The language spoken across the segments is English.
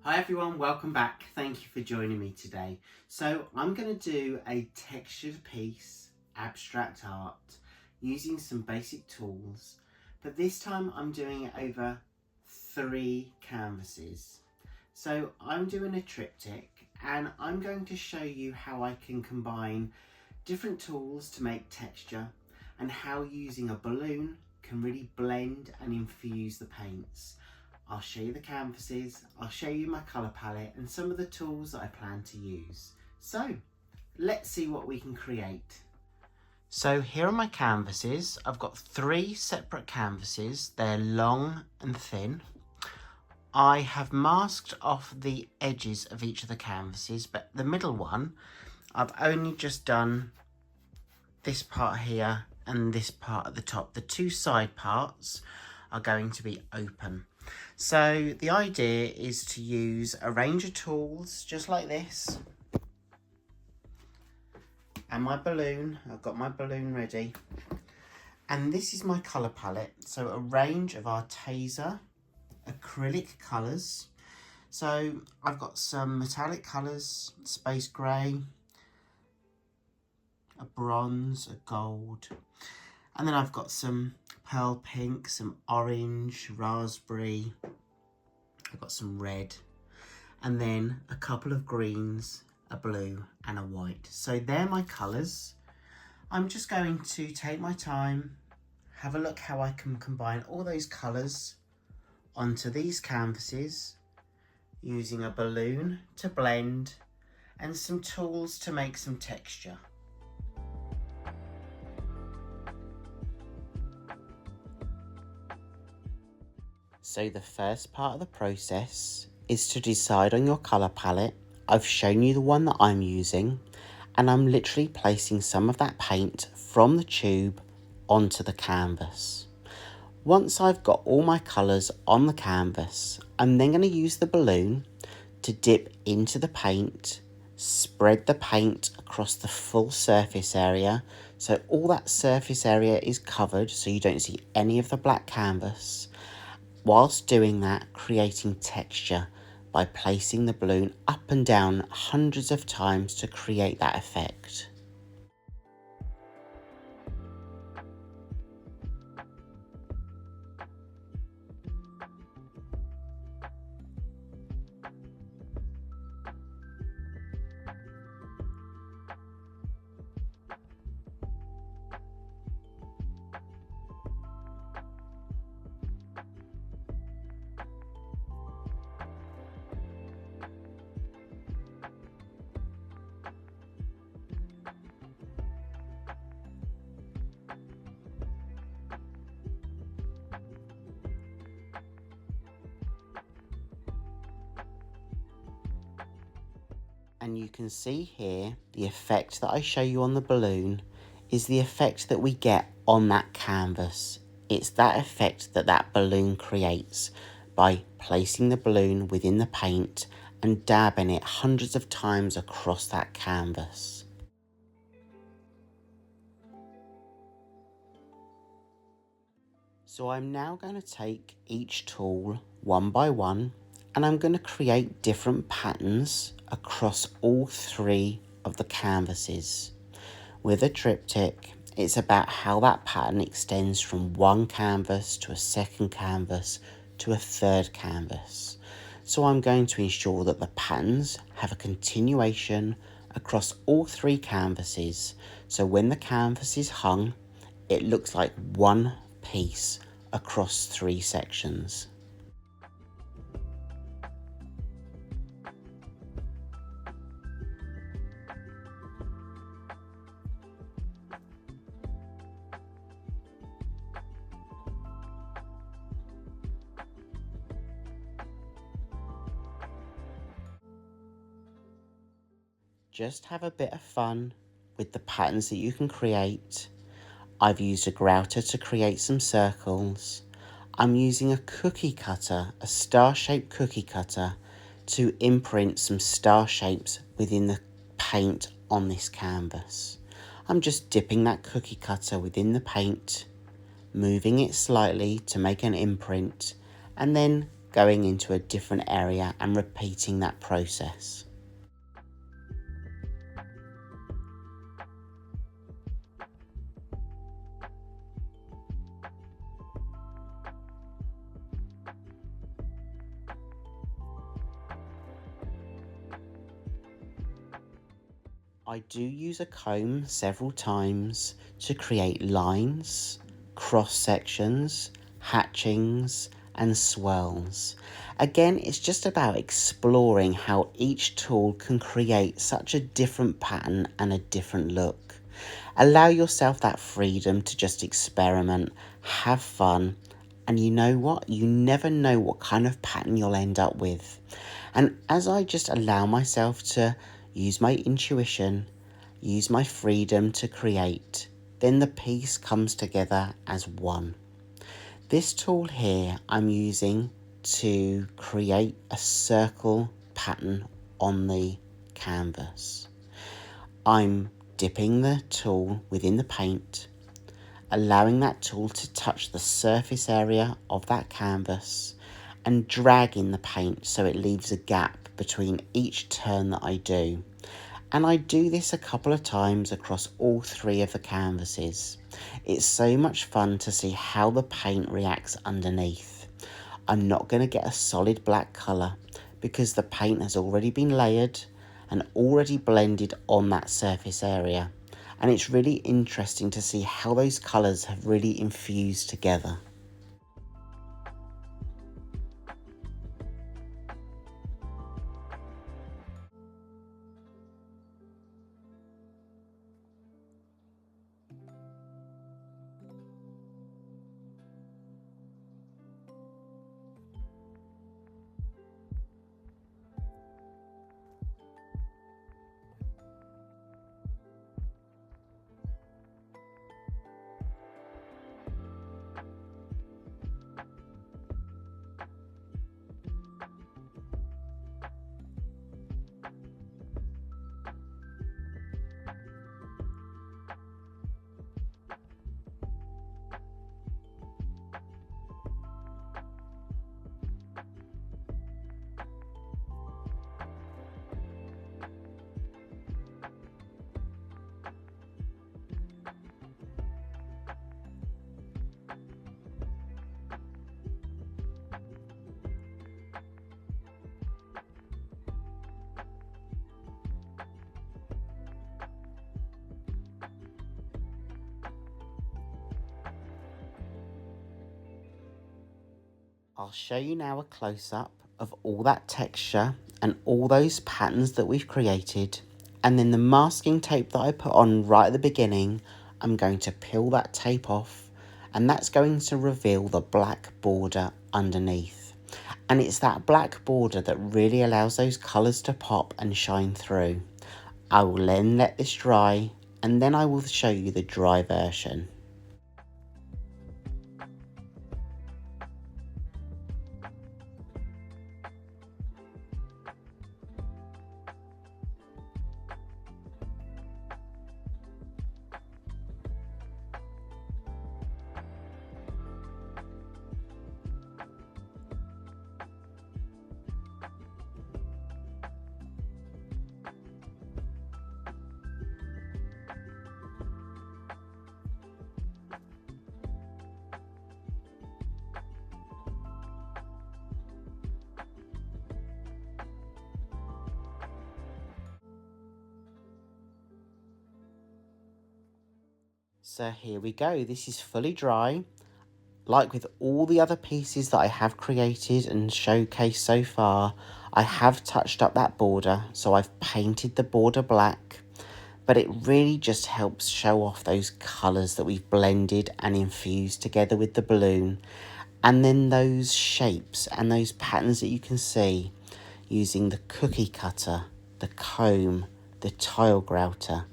Hi everyone, welcome back. Thank you for joining me today. So I'm going to do a textured piece, abstract art, using some basic tools, but this time I'm doing it over 3 canvases. So I'm doing a triptych and I'm going to show you how I can combine different tools to make texture and how using a balloon can really blend and infuse the paints. I'll show you the canvases, I'll show you my colour palette and some of the tools that I plan to use. So let's see what we can create. So here are my canvases. I've got 3 separate canvases. They're long and thin. I have masked off the edges of each of the canvases, but the middle one, I've only just done this part here and this part at the top. The 2 side parts are going to be open. So the idea is to use a range of tools just like this. And my balloon, I've got my balloon ready. And this is my colour palette. So a range of Arteza acrylic colours. So I've got some metallic colours, space grey, a bronze, a gold. And then I've got some pearl pink, some orange, raspberry. I've got some red. And then a couple of greens, a blue and a white. So they're my colours. I'm just going to take my time, have a look how I can combine all those colours onto these canvases using a balloon to blend and some tools to make some texture. So the first part of the process is to decide on your colour palette. I've shown you the one that I'm using and I'm literally placing some of that paint from the tube onto the canvas. Once I've got all my colours on the canvas, I'm then going to use the balloon to dip into the paint, spread the paint across the full surface area so all that surface area is covered so you don't see any of the black canvas. Whilst doing that, creating texture by placing the balloon up and down hundreds of times to create that effect. And you can see here the effect that I show you on the balloon is the effect that we get on that canvas. It's that effect that that balloon creates by placing the balloon within the paint and dabbing it hundreds of times across that canvas. So I'm now going to take each tool one by one and I'm going to create different patterns across all 3 of the canvases. With a triptych, it's about how that pattern extends from one canvas to a second canvas to a third canvas. So I'm going to ensure that the patterns have a continuation across all 3 canvases. So when the canvas is hung, it looks like one piece across 3 sections. Just have a bit of fun with the patterns that you can create. I've used a grouter to create some circles. I'm using a cookie cutter, a star-shaped cookie cutter, to imprint some star shapes within the paint on this canvas. I'm just dipping that cookie cutter within the paint, moving it slightly to make an imprint, and then going into a different area and repeating that process. I do use a comb several times to create lines, cross sections, hatchings and swirls. Again, it's just about exploring how each tool can create such a different pattern and a different look. Allow yourself that freedom to just experiment, have fun, and you know what? You never know what kind of pattern you'll end up with. And as I just allow myself to use my intuition, use my freedom to create, then the piece comes together as one. This tool here I'm using to create a circle pattern on the canvas. I'm dipping the tool within the paint, allowing that tool to touch the surface area of that canvas and dragging the paint so it leaves a gap between each turn that I do. And I do this a couple of times across all three of the canvases. It's so much fun to see how the paint reacts underneath. I'm not going to get a solid black colour because the paint has already been layered and already blended on that surface area. And it's really interesting to see how those colours have really infused together. I'll show you now a close-up of all that texture and all those patterns that we've created, and then the masking tape that I put on right at the beginning, I'm going to peel that tape off and that's going to reveal the black border underneath. And it's that black border that really allows those colours to pop and shine through. I will then let this dry and then I will show you the dry version. So here we go, this is fully dry. Like with all the other pieces that I have created and showcased so far, I have touched up that border, so I've painted the border black, but it really just helps show off those colours that we've blended and infused together with the balloon, and then those shapes and those patterns that you can see using the cookie cutter, the comb, the tile grouter.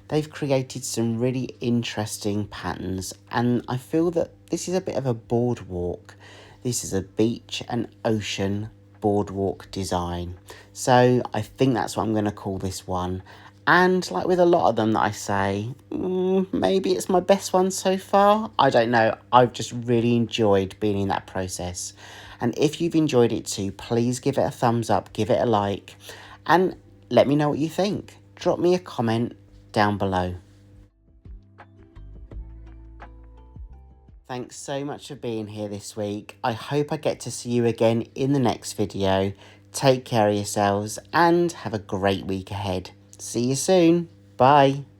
They've created some really interesting patterns, and I feel that this is a bit of a boardwalk. This is a beach and ocean boardwalk design. So I think that's what I'm going to call this one. And like with a lot of them that I say, maybe it's my best one so far. I don't know. I've just really enjoyed being in that process. And if you've enjoyed it too, please give it a thumbs up, give it a like, and let me know what you think. Drop me a comment down below. Thanks so much for being here this week. I hope I get to see you again in the next video. Take care of yourselves and have a great week ahead. See you soon. Bye.